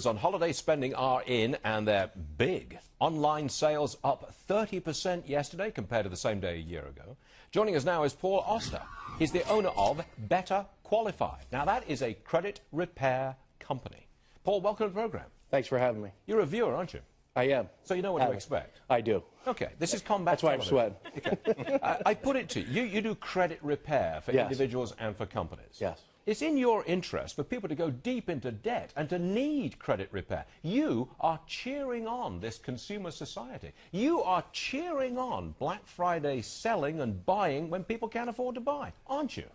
on holiday spending are in, and they're big. Online sales up 30% yesterday compared to the same day a year ago. Joining us now is Paul Oster. He's the owner of Better Qualified. Now, that is a credit repair company. Paul, welcome to the program. Thanks for having me. You're a viewer, aren't you? I am. So you know what to expect? I do. Okay, this is combat That's why I'm television. sweating. Okay. I put it to you, you do credit repair for individuals and for companies. Yes. It's in your interest for people to go deep into debt and to need credit repair. You are cheering on this consumer society. You are cheering on Black Friday selling and buying when people can't afford to buy, aren't you?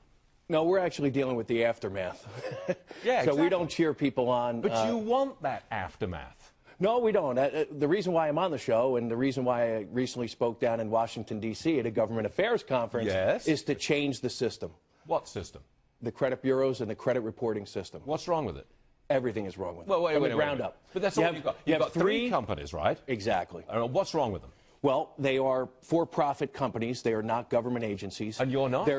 No, we're actually dealing with the aftermath. Yeah, so exactly. we don't cheer people on. But you want that aftermath. No, we don't. The reason why I'm on the show and the reason why I recently spoke down in Washington, D.C. at a government affairs conference is to change the system. What system? The credit bureaus and the credit reporting system. What's wrong with it? Everything is wrong with it. Well, wait, From the ground up. But that's all you've got. You've got three companies, right? Exactly. What's wrong with them? Well, they are for-profit companies. They are not government agencies. And you're not?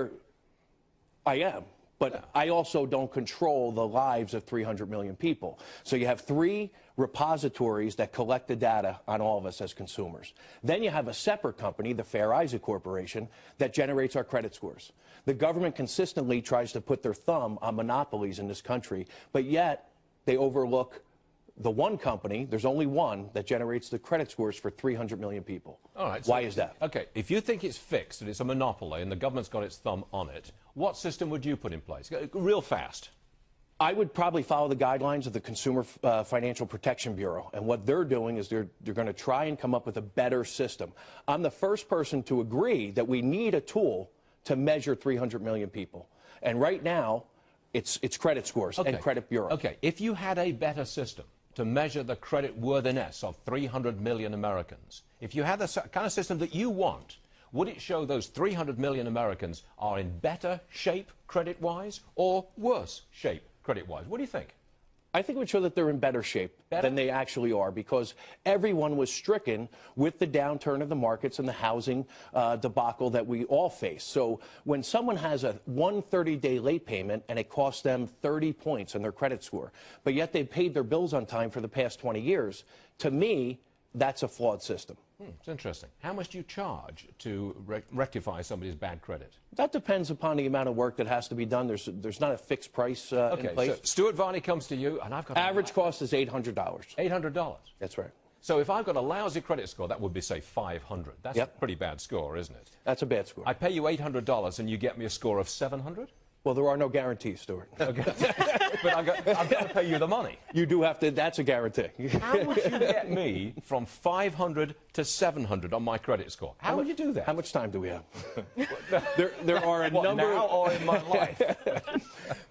I am. But I also don't control the lives of 300 million people. So you have three repositories that collect the data on all of us as consumers. Then you have a separate company, the Fair Isaac Corporation, that generates our credit scores. The government consistently tries to put their thumb on monopolies in this country, but yet they overlook the one company, there's only one, that generates the credit scores for 300 million people. All right. Why is that? Okay, if you think it's fixed and it's a monopoly and the government's got its thumb on it, what system would you put in place? Real fast. I would probably follow the guidelines of the Consumer Financial Protection Bureau. And what they're doing is they're going to try and come up with a better system. I'm the first person to agree that we need a tool to measure 300 million people. And right now, it's credit scores and credit bureaus. Okay, if you had a better system to measure the credit worthiness of 300 million Americans, if you had the kind of system that you want, would it show those 300 million Americans are in better shape credit-wise or worse shape credit-wise? What do you think? I think it would show that they're in better shape than they actually are, because everyone was stricken with the downturn of the markets and the housing debacle that we all face. So when someone has a 130-day late payment and it costs them 30 points on their credit score, but yet they've paid their bills on time for the past 20 years, to me, that's a flawed system. It's interesting. How much do you charge to rectify somebody's bad credit? That depends upon the amount of work that has to be done. There's not a fixed price in place. So Stuart Varney comes to you, and I've got average cost is $800. $800. That's right. So if I've got a lousy credit score, that would be, say, 500. That's a pretty bad score, isn't it? That's a bad score. I pay you $800, and you get me a score of 700? Well, there are no guarantees, Stuart. Okay. But I've got to pay you the money. You do have to. That's a guarantee. How would you get me from 500 to 700 on my credit score? How would you do that? How much time do we have? there are a number. Now or in my life?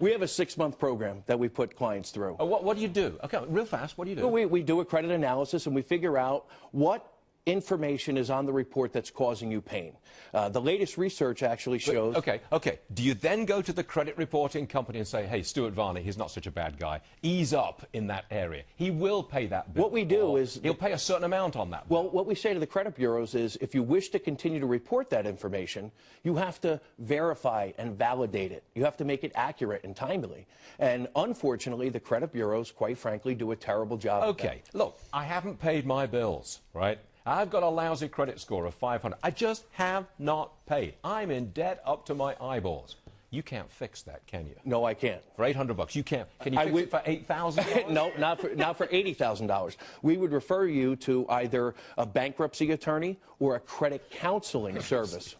We have a 6-month program that we put clients through. What do you do? Okay, real fast. What do you do? Well, we do a credit analysis and we figure out what information is on the report that's causing you pain. The latest research actually shows... Okay. Do you then go to the credit reporting company and say, hey, Stuart Varney, he's not such a bad guy. Ease up in that area. He will pay that bill. What we do is... He'll pay a certain amount on that bill. Well, what we say to the credit bureaus is, if you wish to continue to report that information, you have to verify and validate it. You have to make it accurate and timely. And unfortunately, the credit bureaus, quite frankly, do a terrible job of that. Okay, look, I haven't paid my bills, right? I've got a lousy credit score of 500. I just have not paid. I'm in debt up to my eyeballs. You can't fix that, can you? No, I can't. For $800, you can't. Can you fix it for $8,000? No, not for $80,000. We would refer you to either a bankruptcy attorney or a credit counseling service.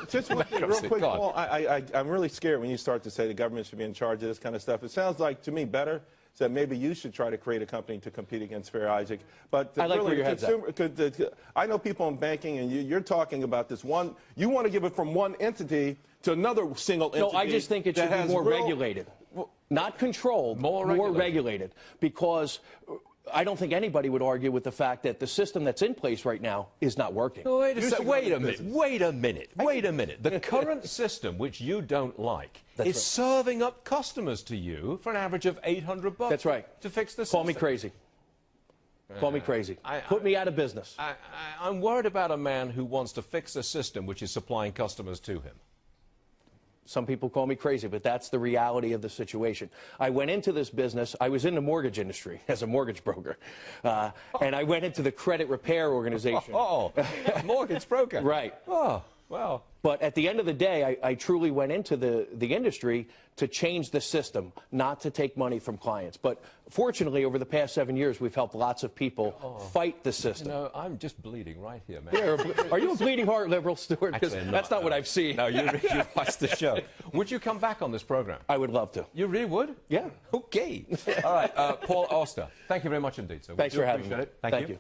Just real quick, Paul, I'm really scared when you start to say the government should be in charge of this kind of stuff. It sounds like, to me, better. So maybe you should try to create a company to compete against Fair Isaac. But I like where your head's at. I know people in banking, and you're talking about this one. You want to give it from one entity to another single entity. No, I just think it should be more regulated, not controlled, more regulated, because I don't think anybody would argue with the fact that the system that's in place right now is not working. No, wait a minute. The current system, which you don't like, is serving up customers to you for an average of $800. That's right. To fix the system. Call me crazy. Call me crazy. Put me out of business. I'm worried about a man who wants to fix a system which is supplying customers to him. Some people call me crazy, but that's the reality of the situation. I went into this business. I was in the mortgage industry as a mortgage broker. And I went into the credit repair organization. Mortgage broker. Right. Oh, well. But at the end of the day, I truly went into the industry to change the system, not to take money from clients. But fortunately, over the past 7 years, we've helped lots of people fight the system. You know, I'm just bleeding right here, man. Yeah, are you a bleeding heart liberal, Stuart? Because that's not what I've seen. No, you watched the show. Would you come back on this program? I would love to. You really would? Yeah. Okay. All right, Paul Auster, thank you very much indeed. So Thanks for having me. Thank you.